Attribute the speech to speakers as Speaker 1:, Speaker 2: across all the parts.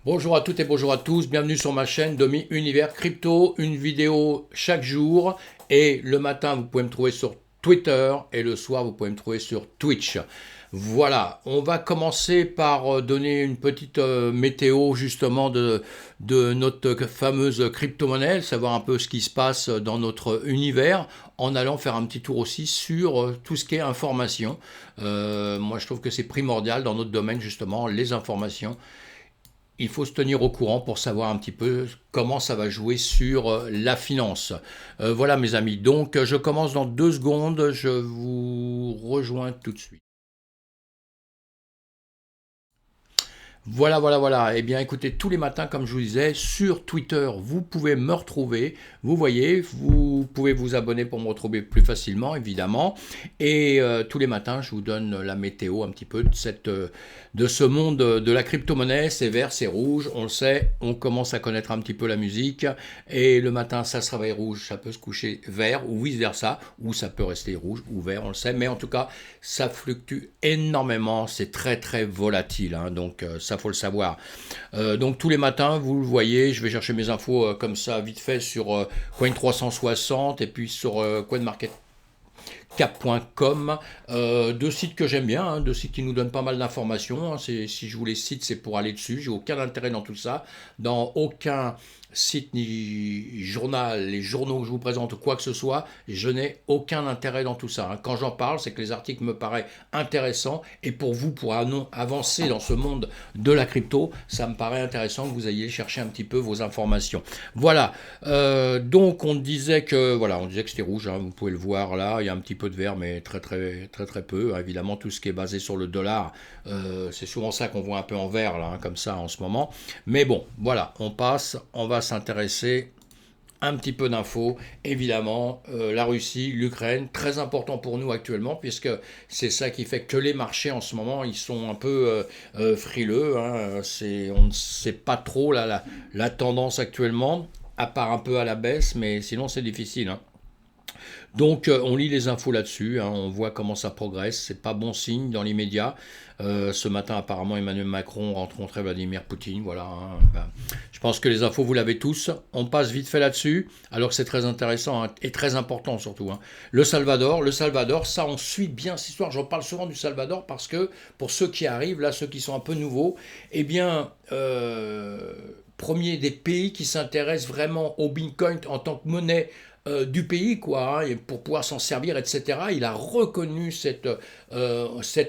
Speaker 1: Bonjour à toutes et bonjour à tous, bienvenue sur ma chaîne Domi Univers Crypto, une vidéo chaque jour et le matin vous pouvez me trouver sur Twitter et le soir vous pouvez me trouver sur Twitch. Voilà, on va commencer par donner une petite météo justement de notre fameuse crypto-monnaie, savoir un peu ce qui se passe dans notre univers en allant faire un petit tour aussi sur tout ce qui est information. Moi je trouve que c'est primordial dans notre domaine justement, les informations. Il faut se tenir au courant pour savoir un petit peu comment ça va jouer sur la finance. Voilà mes amis, donc je commence dans 2 secondes, je vous rejoins tout de suite. Voilà. Eh bien, écoutez, tous les matins, comme je vous disais, sur Twitter, vous pouvez me retrouver. Vous voyez, vous pouvez vous abonner pour me retrouver plus facilement, évidemment. Et tous les matins, je vous donne la météo un petit peu de ce monde de la crypto-monnaie. C'est vert, c'est rouge, on le sait. On commence à connaître un petit peu la musique. Et le matin, ça se réveille rouge, ça peut se coucher vert ou vice-versa. Ou ça peut rester rouge ou vert, on le sait. Mais en tout cas, ça fluctue énormément. C'est très, très volatile. Hein, donc, ça faut le savoir. Donc tous les matins, vous le voyez, je vais chercher mes infos comme ça vite fait sur Coin 360 et puis sur CoinMarketCap.com, deux sites que j'aime bien, hein, deux sites qui nous donnent pas mal d'informations. Hein, si je vous les cite, c'est pour aller dessus. J'ai aucun intérêt dans tout ça, dans aucun site ni journal, les journaux que je vous présente, quoi que ce soit, je n'ai aucun intérêt dans tout ça. Hein. Quand j'en parle, c'est que les articles me paraissent intéressants et pour vous, pour avancer dans ce monde de la crypto, ça me paraît intéressant que vous ayez chercher un petit peu vos informations. Voilà. Donc on disait que c'était rouge. Hein, vous pouvez le voir là. Il y a un petit peu de vert, mais très peu. Hein. Évidemment, tout ce qui est basé sur le dollar, c'est souvent ça qu'on voit un peu en vert là, hein, comme ça en ce moment. Mais bon, voilà, on passe. On va s'intéresser un petit peu d'infos. Évidemment, la Russie, l'Ukraine, très important pour nous actuellement, puisque c'est ça qui fait que les marchés en ce moment, ils sont un peu frileux. Hein. On ne sait pas trop la tendance actuellement, à part un peu à la baisse, mais sinon c'est difficile. Hein. Donc on lit les infos là-dessus, hein, on voit comment ça progresse, c'est pas bon signe dans l'immédiat. Ce matin apparemment Emmanuel Macron rencontrait Vladimir Poutine, voilà. Hein, ben, je pense que les infos vous l'avez tous, on passe vite fait là-dessus, alors que c'est très intéressant hein, et très important surtout. Hein. Le Salvador, ça on suit bien cette histoire, j'en parle souvent du Salvador parce que pour ceux qui arrivent, là ceux qui sont un peu nouveaux, eh bien... premier des pays qui s'intéressent vraiment au Bitcoin en tant que monnaie du pays, quoi, hein, et pour pouvoir s'en servir, etc. Il a reconnu cet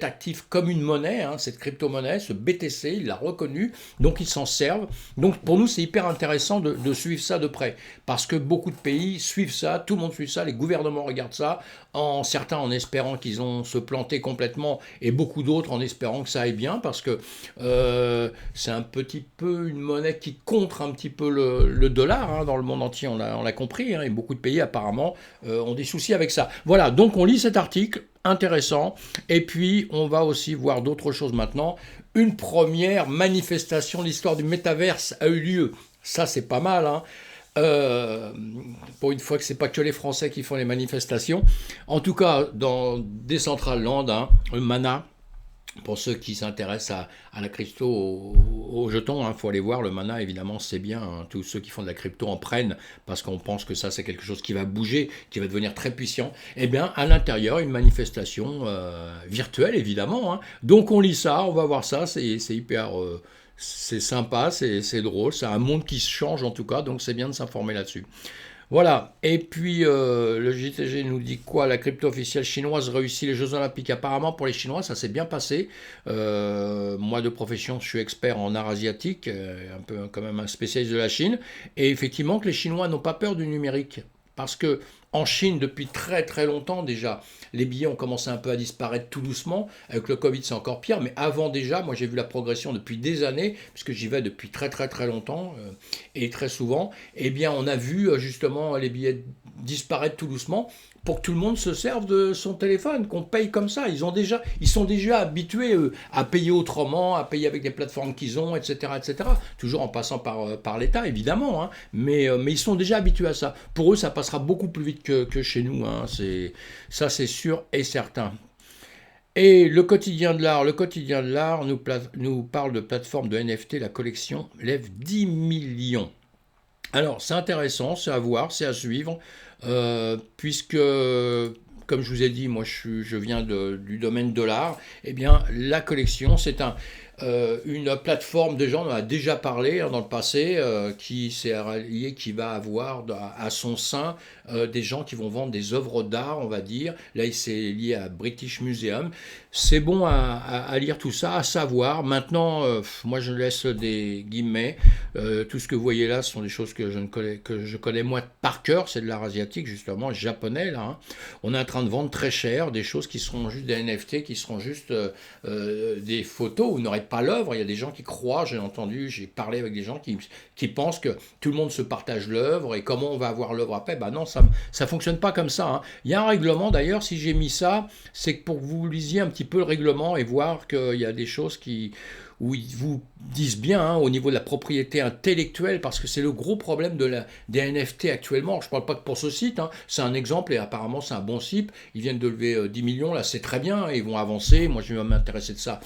Speaker 1: actif comme une monnaie, hein, cette crypto-monnaie, ce BTC, il l'a reconnu, donc ils s'en servent. Donc pour nous, c'est hyper intéressant de suivre ça de près, parce que beaucoup de pays suivent ça, tout le monde suit ça, les gouvernements regardent ça, certains en espérant qu'ils vont se planter complètement, et beaucoup d'autres en espérant que ça aille bien, parce que c'est un petit peu une monnaie qui contre un petit peu le dollar hein, dans le monde entier, on l'a compris, hein, et beaucoup de pays apparemment ont des soucis avec ça. Voilà, donc on lit cet article, intéressant, et puis on va aussi voir d'autres choses maintenant. Une première manifestation, l'histoire du métaverse a eu lieu. Ça c'est pas mal, hein. Pour une fois que c'est pas que les Français qui font les manifestations. En tout cas, dans Decentraland, hein, Mana, pour ceux qui s'intéressent à la crypto, aux jetons, il faut aller voir le mana, évidemment, c'est bien. Hein, tous ceux qui font de la crypto en prennent parce qu'on pense que ça, c'est quelque chose qui va bouger, qui va devenir très puissant. Eh bien, à l'intérieur, une manifestation virtuelle, évidemment. Hein. Donc, on lit ça, on va voir ça, c'est hyper. C'est sympa, c'est drôle, c'est un monde qui se change en tout cas, donc c'est bien de s'informer là-dessus. Voilà, et puis le JTG nous dit quoi? La crypto officielle chinoise réussit les Jeux Olympiques. Apparemment pour les Chinois, ça s'est bien passé. Moi de profession, je suis expert en art asiatique, un peu quand même un spécialiste de la Chine. Et effectivement que les Chinois n'ont pas peur du numérique. Parce que en Chine, depuis très très longtemps déjà, les billets ont commencé un peu à disparaître tout doucement. Avec le Covid, c'est encore pire. Mais avant déjà, moi j'ai vu la progression depuis des années, puisque j'y vais depuis très très très longtemps et très souvent. Eh bien, on a vu justement les billets disparaître tout doucement pour que tout le monde se serve de son téléphone, qu'on paye comme ça. Ils sont déjà habitués à payer autrement, à payer avec des plateformes qu'ils ont, etc., etc. Toujours en passant par l'État, évidemment, hein. Mais ils sont déjà habitués à ça. Pour eux, ça passera beaucoup plus vite que chez nous. Hein. Ça, c'est sûr et certain. Et le quotidien de l'art nous parle de plateforme de NFT, la collection lève 10 millions. Alors, c'est intéressant, c'est à voir, c'est à suivre, puisque, comme je vous ai dit, moi je viens du domaine de l'art, eh bien, la collection, c'est une plateforme, déjà, on en a déjà parlé hein, dans le passé, qui s'est ralliée, qui va avoir à son sein des gens qui vont vendre des œuvres d'art, on va dire. Là, c'est lié à British Museum. C'est bon à lire tout ça, à savoir. Maintenant, moi, je laisse des guillemets. Tout ce que vous voyez là, ce sont des choses que je connais moi par cœur. C'est de l'art asiatique, justement, japonais, là. Hein. On est en train de vendre très cher des choses qui seront juste des NFT, qui seront juste des photos. Vous n'aurez pas l'œuvre. Il y a des gens qui croient, j'ai entendu, j'ai parlé avec des gens qui pensent que tout le monde se partage l'œuvre et comment on va avoir l'œuvre après. Ben non, ça fonctionne pas comme ça. Hein. Il y a un règlement d'ailleurs, si j'ai mis ça, c'est que pour que vous lisiez un petit peu le règlement et voir qu'il y a des choses où ils vous disent bien hein, au niveau de la propriété intellectuelle, parce que c'est le gros problème des NFT actuellement. Je ne parle pas que pour ce site, hein, c'est un exemple et apparemment c'est un bon site. Ils viennent de lever 10 millions, là c'est très bien, ils vont avancer. Moi je vais m'intéresser de ça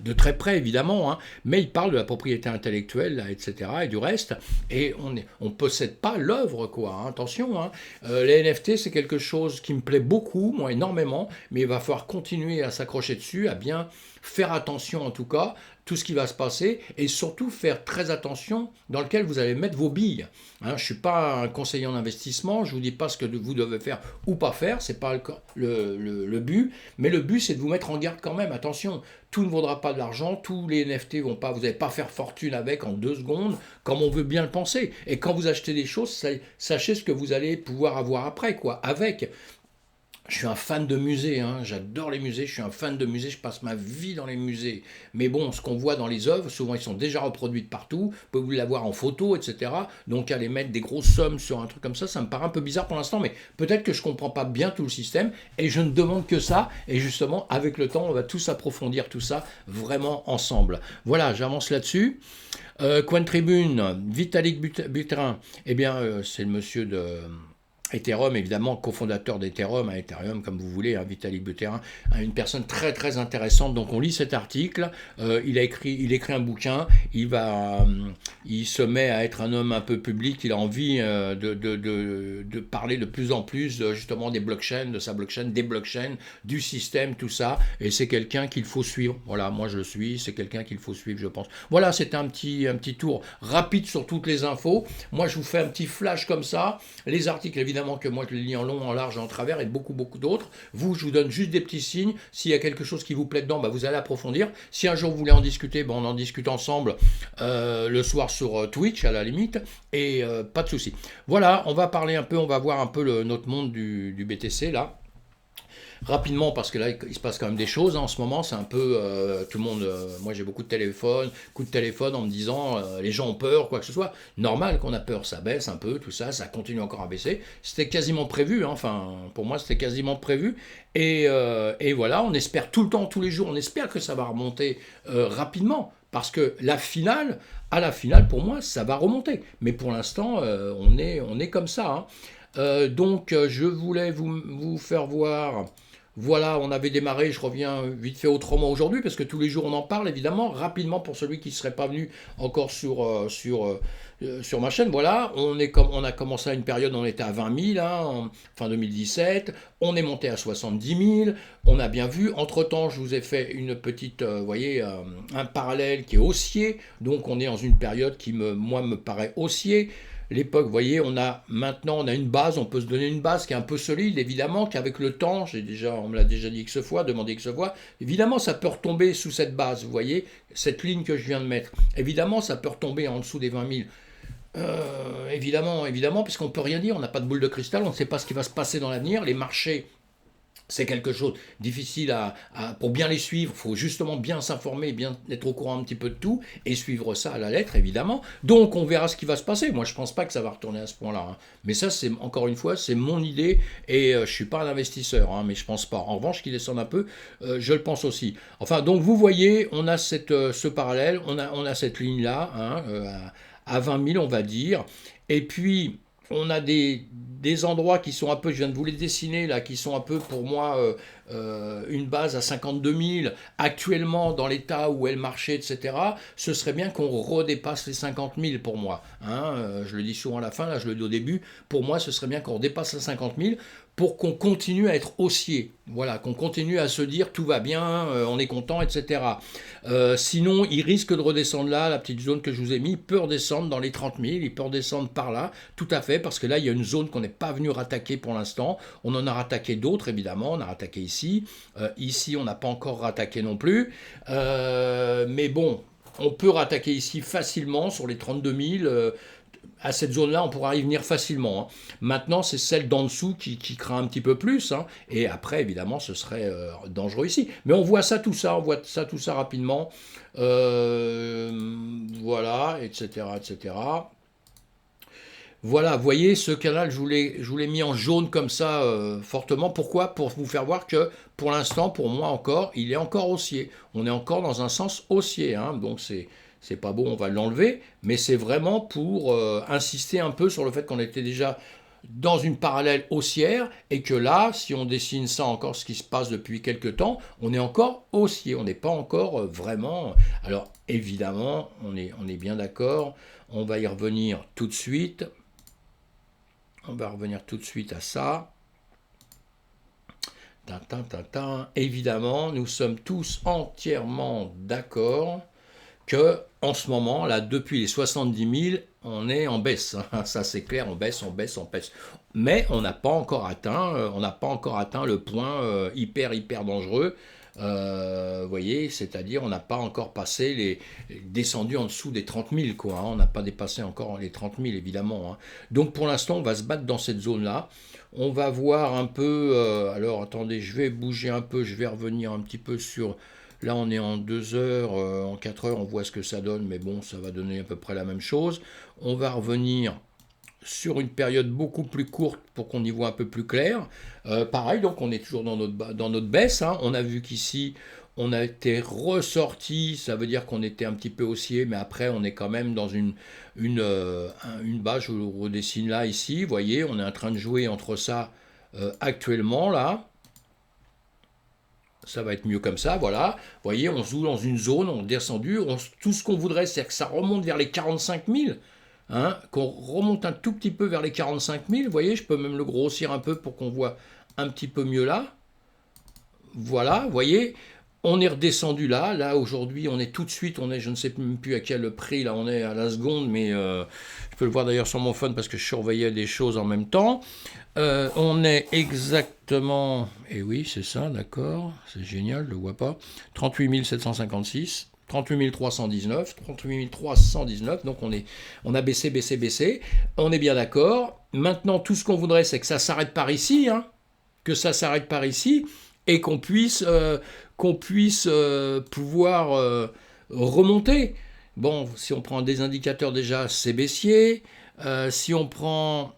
Speaker 1: de très près évidemment, hein, mais ils parlent de la propriété intellectuelle, là, etc. et du reste, et on possède pas l'œuvre, quoi. Hein, attention, hein. Les NFT c'est quelque chose qui me plaît beaucoup, moi énormément, mais il va falloir continuer à s'accrocher dessus, à bien faire attention en tout cas, tout ce qui va se passer, et surtout faire très attention dans lequel vous allez mettre vos billes. Hein, je ne suis pas un conseiller en investissement, je ne vous dis pas ce que vous devez faire ou pas faire, ce n'est pas le but, mais le but c'est de vous mettre en garde quand même, attention, tout ne vaudra pas de l'argent, tous les NFT vont pas, vous n'allez pas faire fortune avec en 2 secondes, comme on veut bien le penser, et quand vous achetez des choses, sachez ce que vous allez pouvoir avoir après, quoi, avec. Je suis un fan de musées, hein, j'adore les musées, je suis un fan de musées, je passe ma vie dans les musées. Mais bon, ce qu'on voit dans les œuvres, souvent ils sont déjà reproduits de partout, vous pouvez l'avoir en photo, etc. Donc aller mettre des grosses sommes sur un truc comme ça me paraît un peu bizarre pour l'instant, mais peut-être que je ne comprends pas bien tout le système, et je ne demande que ça, et justement, avec le temps, on va tous approfondir tout ça vraiment ensemble. Voilà, j'avance là-dessus. Coin de tribune, Vitalik Buterin, eh bien, c'est le monsieur de Ethereum, évidemment, cofondateur d'Ethereum, Ethereum, comme vous voulez, hein, Vitalik Buterin, une personne très très intéressante. Donc on lit cet article, il écrit un bouquin, il se met à être un homme un peu public, il a envie de parler de plus en plus justement des blockchains, de sa blockchain, des blockchains, du système, tout ça, et c'est quelqu'un qu'il faut suivre. Voilà, moi je le suis, c'est quelqu'un qu'il faut suivre, je pense. Voilà, c'était un petit tour rapide sur toutes les infos. Moi je vous fais un petit flash comme ça, les articles évidemment que moi je les lis en long, en large, en travers et beaucoup d'autres. Vous, je vous donne juste des petits signes. S'il y a quelque chose qui vous plaît dedans, bah, vous allez approfondir. Si un jour vous voulez en discuter, bah, on en discute ensemble le soir sur Twitch à la limite et pas de souci. Voilà, on va parler un peu, on va voir un peu notre monde du BTC là. Rapidement, parce que là, il se passe quand même des choses. Hein, en ce moment, c'est un peu tout le monde. Moi, j'ai beaucoup de coups de téléphone en me disant les gens ont peur, quoi que ce soit. Normal qu'on a peur, ça baisse un peu, tout ça, ça continue encore à baisser. C'était quasiment prévu. Hein, enfin, pour moi, c'était quasiment prévu. Et voilà, on espère tout le temps, tous les jours, on espère que ça va remonter rapidement. Parce que à la finale, pour moi, ça va remonter. Mais pour l'instant, on est comme ça. Hein. Donc, je voulais vous faire voir. Voilà, on avait démarré, je reviens vite fait autrement aujourd'hui, parce que tous les jours on en parle, évidemment, rapidement pour celui qui ne serait pas venu encore sur ma chaîne. Voilà, on a commencé à une période, on était à 20 000, hein, en fin 2017, on est monté à 70 000, on a bien vu. Entre-temps, je vous ai fait une petite, vous voyez, un parallèle qui est haussier, donc on est dans une période qui, moi, me paraît haussier. L'époque, vous voyez, maintenant on a une base, on peut se donner une base qui est un peu solide, évidemment, qu'avec le temps, on me l'a déjà dit X fois, demandé X fois, évidemment ça peut retomber sous cette base, vous voyez, cette ligne que je viens de mettre. Évidemment, ça peut retomber en dessous des 20 000. Évidemment, puisqu'on ne peut rien dire, on n'a pas de boule de cristal, on ne sait pas ce qui va se passer dans l'avenir, les marchés. C'est quelque chose de difficile pour bien les suivre. Il faut justement bien s'informer, bien être au courant un petit peu de tout et suivre ça à la lettre, évidemment. Donc, on verra ce qui va se passer. Moi, je ne pense pas que ça va retourner à ce point-là. Hein. Mais ça, c'est encore une fois, c'est mon idée et je ne suis pas un investisseur, hein, mais je ne pense pas. En revanche, qu'il descende un peu, je le pense aussi. Enfin, donc, vous voyez, on a ce parallèle, on a cette ligne-là, hein, à 20 000, on va dire. Et puis, on a des endroits qui sont un peu, je viens de vous les dessiner là, qui sont un peu pour moi une base à 52 000. Actuellement, dans l'état où elle marchait, etc., ce serait bien qu'on redépasse les 50 000 pour moi. Hein. Je le dis souvent à la fin, là je le dis au début. Pour moi, ce serait bien qu'on redépasse les 50 000 pour qu'on continue à être haussier. Voilà, qu'on continue à se dire tout va bien, on est content, etc. Sinon, il risque de redescendre là, la petite zone que je vous ai mis, il peut redescendre dans les 30 000, il peut redescendre par là, tout à fait, parce que là, il y a une zone qu'on n'est pas venu rattaquer pour l'instant. On en a rattaqué d'autres, évidemment, on a rattaqué ici. Ici, on n'a pas encore rattaqué non plus. Mais bon, on peut rattaquer ici facilement sur les 32 000. À cette zone-là, on pourra y venir facilement. Hein. Maintenant, c'est celle d'en dessous qui craint un petit peu plus. Hein. Et après, évidemment, ce serait dangereux ici. Mais on voit ça, tout ça, on voit ça, tout ça rapidement. Voilà, etc., etc. Voilà, vous voyez, ce canal, je vous l'ai mis en jaune comme ça, fortement. Pourquoi? Pour vous faire voir que, pour l'instant, pour moi encore, il est encore haussier. On est encore dans un sens haussier. Hein. Donc, c'est pas beau, on va l'enlever. Mais c'est vraiment pour insister un peu sur le fait qu'on était déjà dans une parallèle haussière et que là, si on dessine ça encore, ce qui se passe depuis quelques temps, on est encore haussier. On n'est pas encore vraiment... Alors, évidemment, on est bien d'accord. On va y revenir tout de suite. On va revenir tout de suite à ça. Évidemment, nous sommes tous entièrement d'accord que en ce moment, là, depuis les 70 000, on est en baisse. Ça, c'est clair, on baisse, on baisse, on baisse. Mais on n'a pas encore atteint, le point hyper dangereux. Vous voyez, c'est-à-dire on n'a pas encore passé descendu en dessous des 30 000, quoi. Hein. On n'a pas dépassé encore les 30 000, évidemment. Hein. Donc pour l'instant, on va se battre dans cette zone-là. On va voir un peu. Alors attendez, je vais bouger un peu, je vais revenir un petit peu sur. Là, on est en 2 heures, en 4 heures, on voit ce que ça donne, mais bon, ça va donner à peu près la même chose. On va revenir sur une période beaucoup plus courte pour qu'on y voit un peu plus clair. Pareil, donc on est toujours dans notre baisse. Hein. On a vu qu'ici, on a été ressorti, ça veut dire qu'on était un petit peu haussier, mais après, on est quand même dans une base, je vous redessine là, ici. Vous voyez, on est en train de jouer entre ça actuellement, là. Ça va être mieux comme ça, voilà. Vous voyez, on se joue dans une zone, on est descendu. Tout ce qu'on voudrait, c'est que ça remonte vers les 45 000. Hein, qu'on remonte un tout petit peu vers les 45 000. Vous voyez, je peux même le grossir un peu pour qu'on voit un petit peu mieux là. Voilà, vous voyez, on est redescendu là. Là, aujourd'hui, on est tout de suite, je ne sais même plus à quel prix, là, on est à la seconde, mais je peux le voir d'ailleurs sur mon phone parce que je surveillais des choses en même temps. On est exactement, et oui, c'est ça, d'accord, c'est génial, je ne le vois pas, 38 756. 38 319, 38 319, donc on a baissé, on est bien d'accord. Maintenant, tout ce qu'on voudrait, c'est que ça s'arrête par ici, hein, que ça s'arrête par ici, et qu'on puisse pouvoir remonter. Bon, si on prend des indicateurs déjà, c'est baissier. Si on prend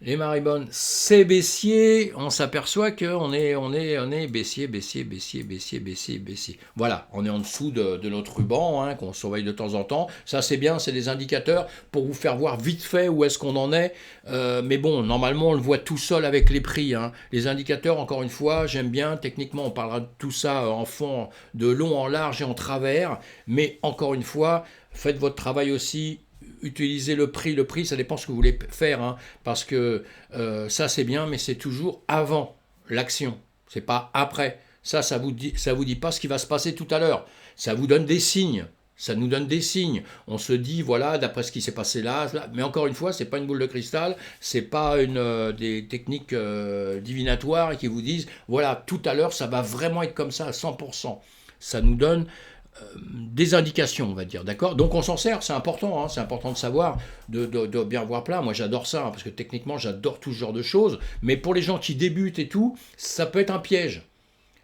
Speaker 1: les maribonnes, c'est baissier, on s'aperçoit qu'on est baissier. Voilà, on est en dessous de notre ruban, hein, qu'on surveille de temps en temps. Ça, c'est bien, c'est des indicateurs pour vous faire voir vite fait où est-ce qu'on en est. Mais bon, normalement, on le voit tout seul avec les prix. Hein. Les indicateurs, encore une fois, j'aime bien. Techniquement, on parlera de tout ça en fond, de long, en large et en travers. Mais encore une fois, faites votre travail aussi. Utilisez le prix, ça dépend ce que vous voulez faire, hein, parce que ça c'est bien, mais c'est toujours avant l'action, c'est pas après. Ça vous dit pas ce qui va se passer tout à l'heure. Ça vous donne des signes, ça nous donne des signes. On se dit voilà, d'après ce qui s'est passé là, mais encore une fois, c'est pas une boule de cristal, c'est pas des techniques divinatoires qui vous disent voilà, tout à l'heure ça va vraiment être comme ça à 100%. Ça nous donne des indications, on va dire, d'accord. Donc on s'en sert, c'est important, hein, c'est important de savoir, de bien voir plein. Moi j'adore ça, hein, parce que techniquement j'adore tout ce genre de choses, mais pour les gens qui débutent et tout, ça peut être un piège.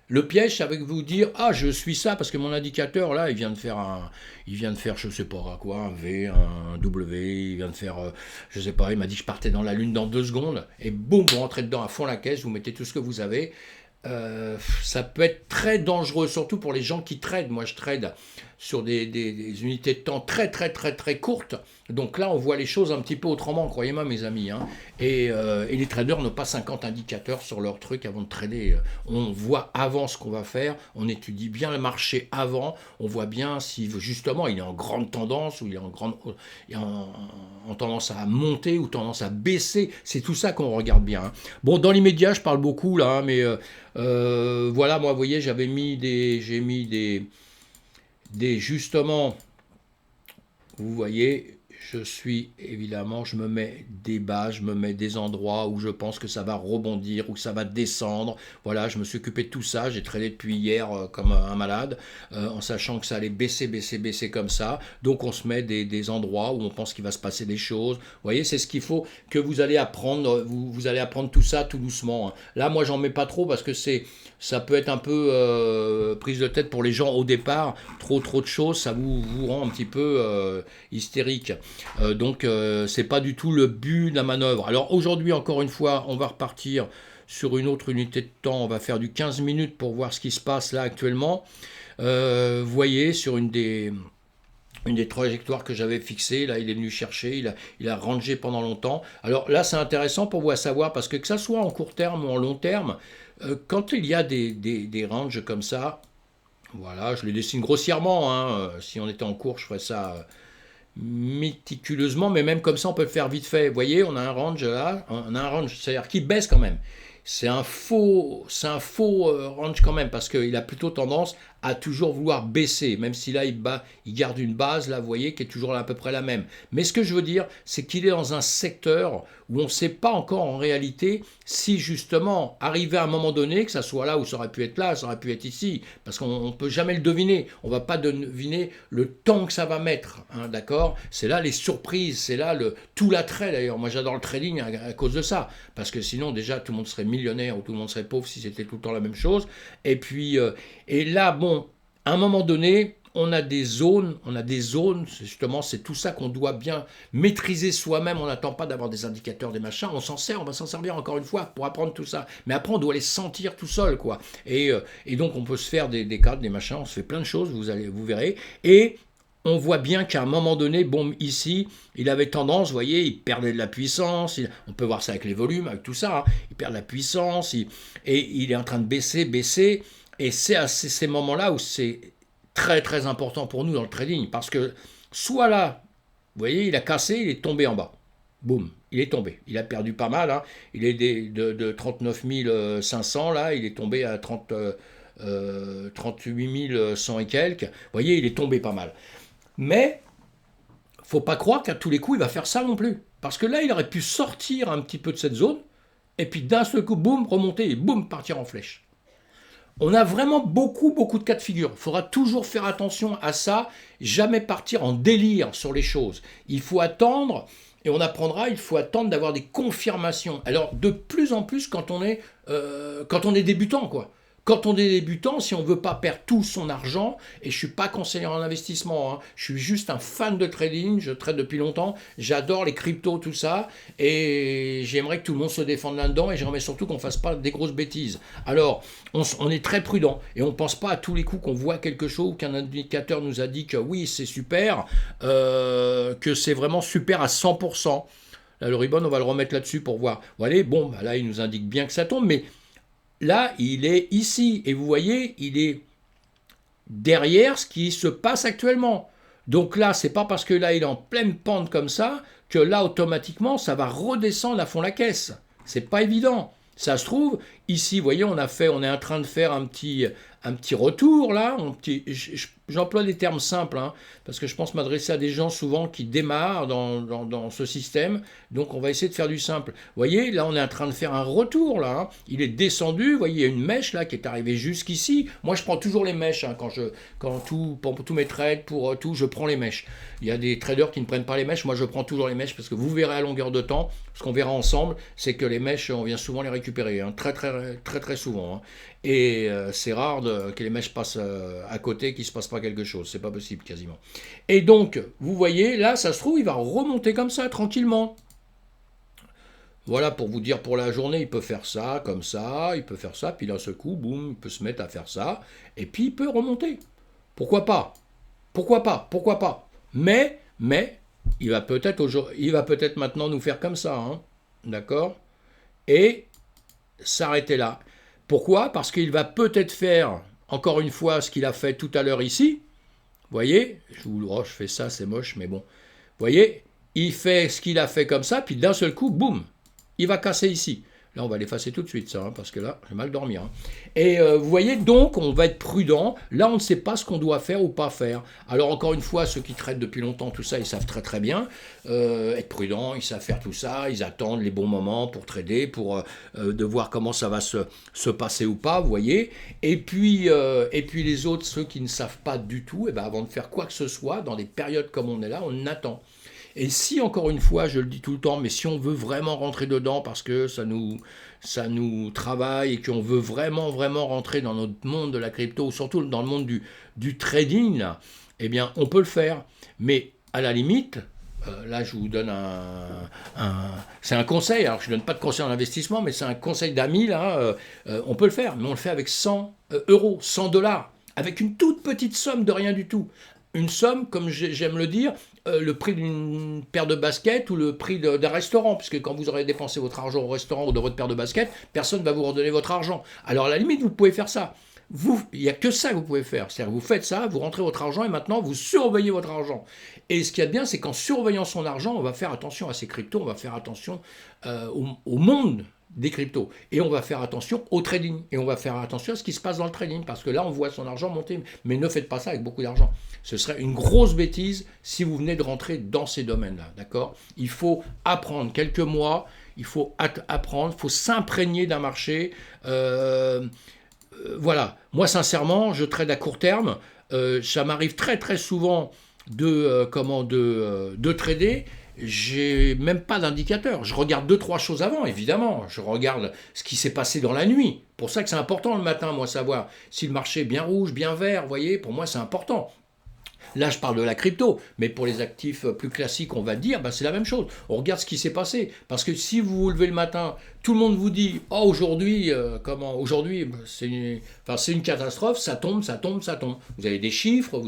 Speaker 1: Le piège, c'est avec vous dire ah je suis ça parce que mon indicateur là il vient de faire je sais pas quoi, un V, un W, il vient de faire je sais pas, il m'a dit que je partais dans la lune dans 2 secondes et boum vous rentrez dedans à fond la caisse, vous mettez tout ce que vous avez. Ça peut être très dangereux, surtout pour les gens qui tradent. Moi, je trade sur des unités de temps très très très très courtes. Donc là, on voit les choses un petit peu autrement, croyez-moi mes amis, hein. Et les traders n'ont pas 50 indicateurs sur leur truc avant de trader. On voit avant ce qu'on va faire, on étudie bien le marché avant, on voit bien si justement il est en grande tendance ou il est en tendance à monter ou tendance à baisser. C'est tout ça qu'on regarde bien, hein. Bon, dans l'immédiat, je parle beaucoup là, hein, mais voilà, moi, vous voyez, j'ai mis justement, vous voyez, je suis évidemment, je me mets des bases, je me mets des endroits où je pense que ça va rebondir, ou que ça va descendre. Voilà, je me suis occupé de tout ça, j'ai tradé depuis hier comme un malade, en sachant que ça allait baisser, baisser, baisser comme ça. Donc on se met des endroits où on pense qu'il va se passer des choses. Vous voyez, c'est ce qu'il faut que vous allez apprendre, vous allez apprendre tout ça tout doucement, hein. Là, moi, j'en mets pas trop parce que ça peut être un peu prise de tête pour les gens au départ. Trop de choses, ça vous rend un petit peu hystérique. Donc c'est pas du tout le but de la manœuvre. Alors aujourd'hui, encore une fois, on va repartir sur une autre unité de temps. On va faire du 15 minutes pour voir ce qui se passe là actuellement. Vous voyez, sur une des trajectoires que j'avais fixées, là il est venu chercher, il a rangé pendant longtemps. Alors là c'est intéressant pour vous à savoir, parce que ça soit en court terme ou en long terme, quand il y a des ranges comme ça, voilà, je les dessine grossièrement, hein, si on était en cours je ferais ça méticuleusement, mais même comme ça on peut le faire vite fait. Vous voyez, on a un range là, on a un range, c'est-à-dire qui baisse quand même. C'est un faux range quand même, parce qu'il a plutôt tendance à toujours vouloir baisser, même si là il garde une base, là vous voyez, qui est toujours à peu près la même. Mais ce que je veux dire, c'est qu'il est dans un secteur où on ne sait pas encore en réalité si justement, arrivé à un moment donné, que ça soit là ou ça aurait pu être là, ça aurait pu être ici, parce qu'on ne peut jamais le deviner, on ne va pas deviner le temps que ça va mettre, hein, d'accord? C'est là les surprises, c'est là tout l'attrait d'ailleurs. Moi j'adore le trading à cause de ça, parce que sinon déjà tout le monde serait millionnaire ou tout le monde serait pauvre si c'était tout le temps la même chose. Et puis, et là, bon, à un moment donné, on a des zones, justement, c'est tout ça qu'on doit bien maîtriser soi-même. On n'attend pas d'avoir des indicateurs, des machins, on va s'en servir encore une fois pour apprendre tout ça. Mais après, on doit les sentir tout seul, quoi. Et donc, on peut se faire des cadres, des machins, on se fait plein de choses, vous verrez. Et on voit bien qu'à un moment donné, bon, ici, il avait tendance, vous voyez, il perdait de la puissance, on peut voir ça avec les volumes, avec tout ça, hein, il perd de la puissance, et il est en train de baisser, et c'est à ces moments-là où c'est très très important pour nous dans le trading, parce que soit là, vous voyez, il a cassé, il est tombé en bas, boum, il est tombé, il a perdu pas mal, hein, il est de 39 500, là, il est tombé à 38 100 et quelques, vous voyez, il est tombé pas mal. Mais faut pas croire qu'à tous les coups il va faire ça non plus. Parce que là, il aurait pu sortir un petit peu de cette zone, et puis d'un seul coup, boum, remonter, et boum, partir en flèche. On a vraiment beaucoup de cas de figure. Il faudra toujours faire attention à ça, jamais partir en délire sur les choses. Il faut attendre, et on apprendra, il faut attendre d'avoir des confirmations. Alors, de plus en plus, quand on est débutant, quoi. Quand on est débutant, si on ne veut pas perdre tout son argent, et je ne suis pas conseiller en investissement, hein, je suis juste un fan de trading, je trade depuis longtemps, j'adore les cryptos, tout ça, et j'aimerais que tout le monde se défende là-dedans, et j'aimerais surtout qu'on ne fasse pas des grosses bêtises. Alors, on est très prudent, et on ne pense pas à tous les coups qu'on voit quelque chose, qu'un indicateur nous a dit que oui, c'est super, que c'est vraiment super à 100%. Là, le ribbon, on va le remettre là-dessus pour voir. Voilà, bon, bah là, il nous indique bien que ça tombe, mais là, il est ici, et vous voyez, il est derrière ce qui se passe actuellement. Donc là, c'est pas parce que là, il est en pleine pente comme ça, que là, automatiquement, ça va redescendre à fond la caisse. C'est pas évident. Ça se trouve, ici, vous voyez, on est en train de faire un petit retour, là. J'emploie des termes simples, hein, parce que je pense m'adresser à des gens souvent qui démarrent dans ce système. Donc, on va essayer de faire du simple. Vous voyez, là, on est en train de faire un retour, là. Hein. Il est descendu. Vous voyez, il y a une mèche, là, qui est arrivée jusqu'ici. Moi, je prends toujours les mèches, hein, pour tous mes trades, pour tout, je prends les mèches. Il y a des traders qui ne prennent pas les mèches. Moi, je prends toujours les mèches, parce que vous verrez à longueur de temps, ce qu'on verra ensemble, c'est que les mèches, on vient souvent les récupérer, hein, très, très, très, très souvent. Hein. Et c'est rare que les mèches passent à côté, qu'il ne se passe pas quelque chose. C'est pas possible quasiment. Et donc, vous voyez, là, ça se trouve, il va remonter comme ça, tranquillement. Voilà, pour vous dire, pour la journée, il peut faire ça, comme ça, il peut faire ça, puis d'un seul coup, boum, il peut se mettre à faire ça, et puis il peut remonter. Pourquoi pas? Pourquoi pas? Pourquoi pas? Mais, il va peut-être maintenant nous faire comme ça, hein, d'accord? Et s'arrêter là. Pourquoi? Parce qu'il va peut-être faire, encore une fois, ce qu'il a fait tout à l'heure ici. Vous voyez? Je fais ça, c'est moche, mais bon. Vous voyez? Il fait ce qu'il a fait comme ça, puis d'un seul coup, boum, il va casser ici. Là, on va l'effacer tout de suite, ça, hein, parce que là, j'ai mal dormir. Hein. Et vous voyez, donc, on va être prudent. Là, on ne sait pas ce qu'on doit faire ou pas faire. Alors, encore une fois, ceux qui traitent depuis longtemps tout ça, ils savent très très bien être prudents, ils savent faire tout ça, ils attendent les bons moments pour trader, pour de voir comment ça va se passer ou pas, vous voyez. Et puis les autres, ceux qui ne savent pas du tout, et ben, avant de faire quoi que ce soit, dans des périodes comme on est là, on attend. Et si, encore une fois, je le dis tout le temps, mais si on veut vraiment rentrer dedans parce que ça nous travaille et qu'on veut vraiment, vraiment rentrer dans notre monde de la crypto, ou surtout dans le monde du trading, là, eh bien, on peut le faire. Mais à la limite, là, je vous donne c'est un conseil. Alors, je ne donne pas de conseil en investissement, mais c'est un conseil d'amis, là. On peut le faire, mais on le fait avec 100 euros, 100 dollars, avec une toute petite somme de rien du tout. Une somme, comme j'aime le dire, le prix d'une paire de baskets ou le prix d'un restaurant, puisque quand vous aurez dépensé votre argent au restaurant ou dans votre paire de baskets, personne ne va vous redonner votre argent. Alors à la limite, vous pouvez faire ça. Il n'y a que ça que vous pouvez faire. C'est-à-dire que vous faites ça, vous rentrez votre argent et maintenant vous surveillez votre argent. Et ce qu'il y a de bien, c'est qu'en surveillant son argent, on va faire attention à ces cryptos, on va faire attention au monde des cryptos. Et on va faire attention au trading. Et on va faire attention à ce qui se passe dans le trading. Parce que là, on voit son argent monter. Mais ne faites pas ça avec beaucoup d'argent. Ce serait une grosse bêtise si vous venez de rentrer dans ces domaines-là. D'accord? Il faut apprendre quelques mois. Il faut apprendre. Il faut s'imprégner d'un marché. Voilà. Moi, sincèrement, je trade à court terme. Ça m'arrive très, très souvent de trader. J'ai même pas d'indicateur. Je regarde deux, trois choses avant, évidemment. Je regarde ce qui s'est passé dans la nuit. Pour ça que c'est important le matin, moi, savoir si le marché est bien rouge, bien vert. Vous voyez, pour moi, c'est important. Là, je parle de la crypto, mais pour les actifs plus classiques, on va dire, ben, c'est la même chose. On regarde ce qui s'est passé. Parce que si vous vous levez le matin, tout le monde vous dit « Oh, aujourd'hui, aujourd'hui, c'est une catastrophe, ça tombe, ça tombe, ça tombe. » Vous avez des chiffres,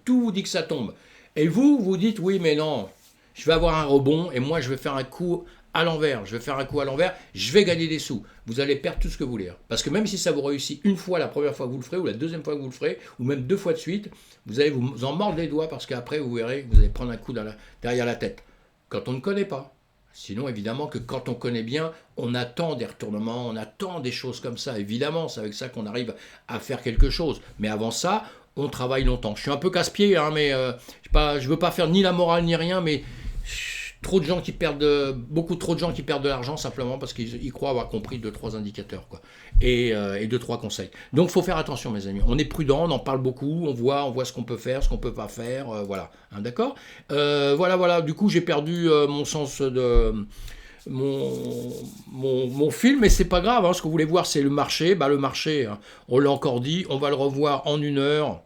Speaker 1: tout vous dit que ça tombe. Et vous dites « Oui, mais non, je vais avoir un rebond et moi, je vais faire un coup à l'envers. Je vais faire un coup à l'envers, je vais gagner des sous. » Vous allez perdre tout ce que vous voulez. Parce que même si ça vous réussit une fois, la première fois que vous le ferez, ou la deuxième fois que vous le ferez, ou même deux fois de suite, vous allez vous en mordre les doigts parce qu'après, vous verrez, vous allez prendre un coup derrière la tête. Quand on ne connaît pas. Sinon, évidemment que quand on connaît bien, on attend des retournements, on attend des choses comme ça. Évidemment, c'est avec ça qu'on arrive à faire quelque chose. Mais avant ça, on travaille longtemps. Je suis un peu casse-pied, hein, mais je veux pas faire ni la morale ni rien, mais trop de gens qui perdent, beaucoup trop de gens qui perdent de l'argent simplement parce qu'ils croient avoir compris deux, trois indicateurs, quoi, et deux, trois conseils. Donc, il faut faire attention, mes amis. On est prudent, on en parle beaucoup, on voit ce qu'on peut faire, ce qu'on peut pas faire, voilà. Hein, d'accord. Voilà. Du coup, j'ai perdu mon sens de mon film, mais c'est pas grave. Hein, ce que vous voulez voir, c'est le marché. Bah, le marché, hein, on l'a encore dit, on va le revoir en 1 heure.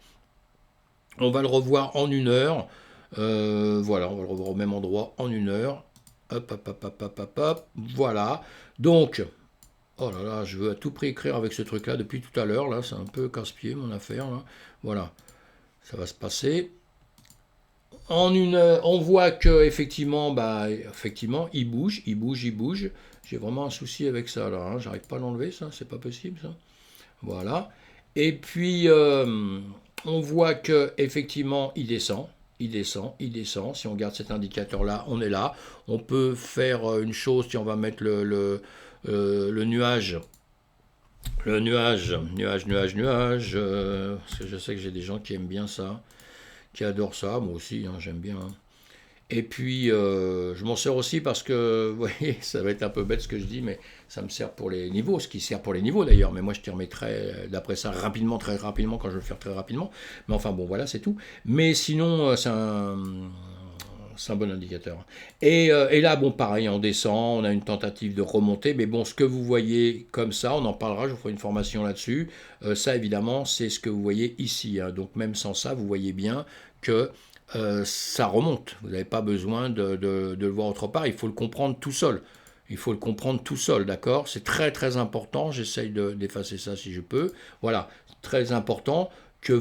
Speaker 1: On va le revoir en 1 heure. Voilà, on va le revoir au même endroit en 1 heure. Hop. Voilà. Donc, oh là là, je veux à tout prix écrire avec ce truc-là depuis tout à l'heure. Là, c'est un peu casse-pied mon affaire. Là. Voilà, ça va se passer. En 1 heure, on voit que effectivement, il bouge. J'ai vraiment un souci avec ça là. Hein. J'arrive pas à l'enlever, ça. C'est pas possible, ça. Voilà. Et puis, on voit que effectivement, il descend. Si on regarde cet indicateur-là, on est là. On peut faire une chose si on va mettre le nuage. Le nuage. Parce que je sais que j'ai des gens qui aiment bien ça, qui adorent ça. Moi aussi, hein, j'aime bien. Hein. Et puis, je m'en sers aussi parce que, vous voyez, ça va être un peu bête ce que je dis, mais ça me sert pour les niveaux, ce qui sert pour les niveaux d'ailleurs. Mais moi, je t'y remettrai d'après ça rapidement, très rapidement, quand je vais le faire très rapidement. Mais enfin, bon, voilà, c'est tout. Mais sinon, c'est un bon indicateur. Et là, bon, pareil, on descend, on a une tentative de remontée. Mais bon, ce que vous voyez comme ça, on en parlera, je vous ferai une formation là-dessus. Ça, évidemment, c'est ce que vous voyez ici. Hein. Donc, même sans ça, vous voyez bien que ça remonte. Vous n'avez pas besoin de le voir autre part. Il faut le comprendre tout seul. D'accord? C'est très très important. J'essaye d'effacer ça si je peux. Voilà, très important que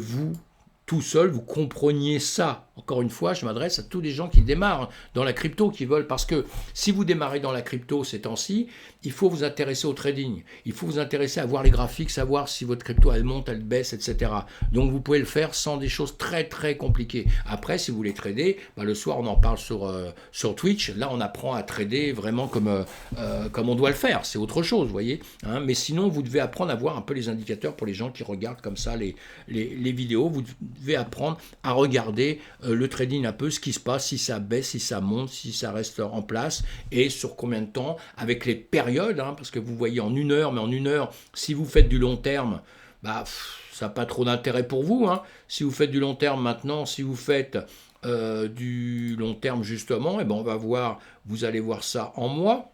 Speaker 1: tout seul, vous compreniez ça. Encore une fois, je m'adresse à tous les gens qui démarrent dans la crypto, qui veulent, parce que si vous démarrez dans la crypto ces temps-ci, il faut vous intéresser au trading, il faut vous intéresser à voir les graphiques, savoir si votre crypto elle monte, elle baisse, etc. Donc vous pouvez le faire sans des choses très très compliquées. Après, si vous voulez trader, le soir on en parle sur Twitch, là on apprend à trader vraiment comme on doit le faire, c'est autre chose, vous voyez, hein. Mais sinon vous devez apprendre à voir un peu les indicateurs pour les gens qui regardent comme ça les vidéos, vous devez apprendre à regarder le trading un peu, ce qui se passe, si ça baisse, si ça monte, si ça reste en place et sur combien de temps, avec les périodes, hein, parce que vous voyez en 1 heure, mais en 1 heure, si vous faites du long terme, ça n'a pas trop d'intérêt pour vous, hein. Si vous faites du long terme maintenant, si vous faites du long terme justement, et on va voir, vous allez voir ça en mois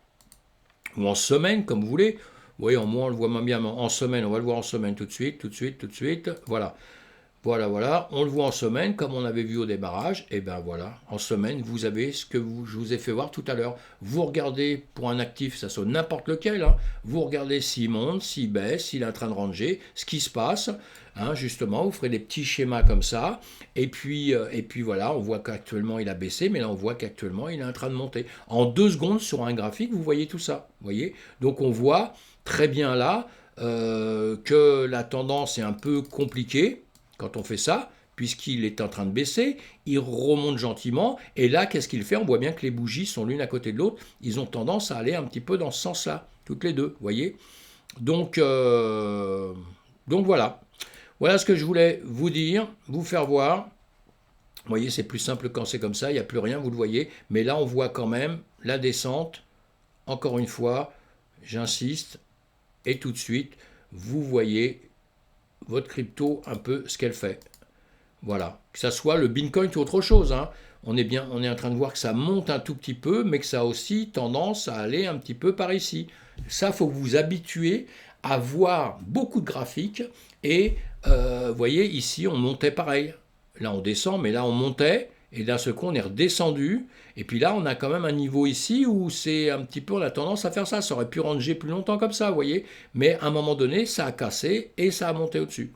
Speaker 1: ou en semaine, comme vous voulez. Vous voyez, en mois, on le voit moins bien, mais en semaine, on va le voir en semaine tout de suite, voilà. Voilà, on le voit en semaine, comme on avait vu au démarrage, et voilà, en semaine, vous avez ce que je vous ai fait voir tout à l'heure. Vous regardez pour un actif, ça soit n'importe lequel, hein, vous regardez s'il monte, s'il baisse, s'il est en train de ranger, ce qui se passe, hein, justement, vous ferez des petits schémas comme ça, et puis voilà, on voit qu'actuellement il a baissé, mais là on voit qu'actuellement il est en train de monter. En 2 secondes sur un graphique, vous voyez tout ça, vous voyez. Donc on voit très bien là que la tendance est un peu compliquée, quand on fait ça, puisqu'il est en train de baisser, il remonte gentiment, et là, qu'est-ce qu'il fait? On voit bien que les bougies sont l'une à côté de l'autre, ils ont tendance à aller un petit peu dans ce sens-là, toutes les deux, vous voyez. Donc voilà. Voilà ce que je voulais vous dire, vous faire voir. Vous voyez, c'est plus simple quand c'est comme ça, il n'y a plus rien, vous le voyez, mais là, on voit quand même la descente, encore une fois, j'insiste, et tout de suite, vous voyez votre crypto un peu ce qu'elle fait. Voilà, que ça soit le Bitcoin ou autre chose, hein. On est en train de voir que ça monte un tout petit peu, mais que ça a aussi tendance à aller un petit peu par ici. Ça, faut que vous vous habituez à voir beaucoup de graphiques. Et vous voyez, ici, on montait pareil. Là, on descend, mais là, on montait. Et d'un seul coup, on est redescendu. Et puis là, on a quand même un niveau ici où c'est un petit peu, on a tendance à faire ça. Ça aurait pu ranger plus longtemps comme ça, vous voyez. Mais à un moment donné, ça a cassé et ça a monté au-dessus.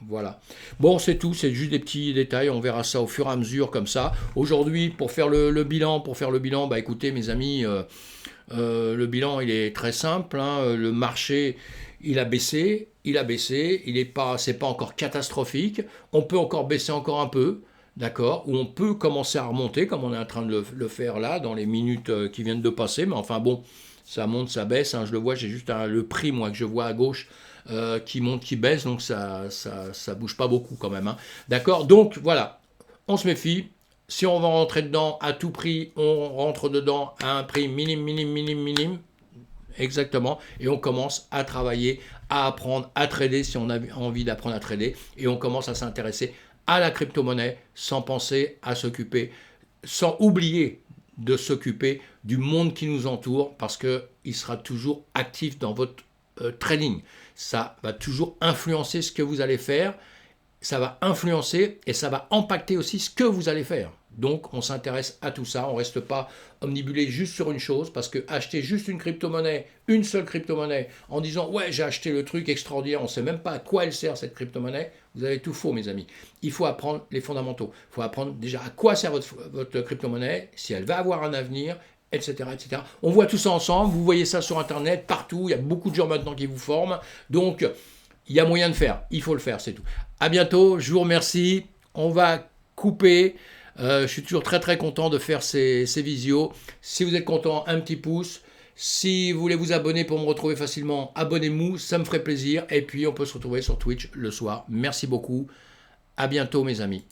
Speaker 1: Voilà. Bon, c'est tout, c'est juste des petits détails, on verra ça au fur et à mesure comme ça. Aujourd'hui, pour faire le bilan, écoutez mes amis, le bilan il est très simple, hein. Le marché il a baissé, c'est pas encore catastrophique, on peut encore baisser encore un peu, d'accord, ou on peut commencer à remonter comme on est en train de le faire là dans les minutes qui viennent de passer, mais enfin bon, ça monte, ça baisse, hein, je le vois, j'ai juste le prix moi que je vois à gauche qui monte, qui baisse, donc ça bouge pas beaucoup quand même, hein. D'accord, donc voilà, on se méfie. Si on va rentrer dedans à tout prix, on rentre dedans à un prix minime, exactement, et on commence à travailler, à apprendre à trader si on a envie d'apprendre à trader, et on commence à s'intéresser à la crypto-monnaie sans penser à s'occuper, sans oublier de s'occuper du monde qui nous entoure, parce qu'il sera toujours actif dans votre trading. Ça va toujours influencer ce que vous allez faire, ça va influencer et ça va impacter aussi ce que vous allez faire. Donc on s'intéresse à tout ça, on ne reste pas omnibulé juste sur une chose, parce que acheter juste une crypto-monnaie, une seule crypto-monnaie, en disant ouais j'ai acheté le truc extraordinaire, on ne sait même pas à quoi elle sert cette crypto-monnaie, vous avez tout faux mes amis. Il faut apprendre les fondamentaux, il faut apprendre déjà à quoi sert votre crypto-monnaie, si elle va avoir un avenir, etc., etc. On voit tout ça ensemble, vous voyez ça sur Internet, partout, il y a beaucoup de gens maintenant qui vous forment, donc il y a moyen de faire, il faut le faire, c'est tout. À bientôt, je vous remercie, on va couper, je suis toujours très très content de faire ces visios. Si vous êtes content, un petit pouce. Si vous voulez vous abonner pour me retrouver facilement, abonnez-vous, ça me ferait plaisir. Et puis on peut se retrouver sur Twitch le soir. Merci beaucoup, à bientôt mes amis.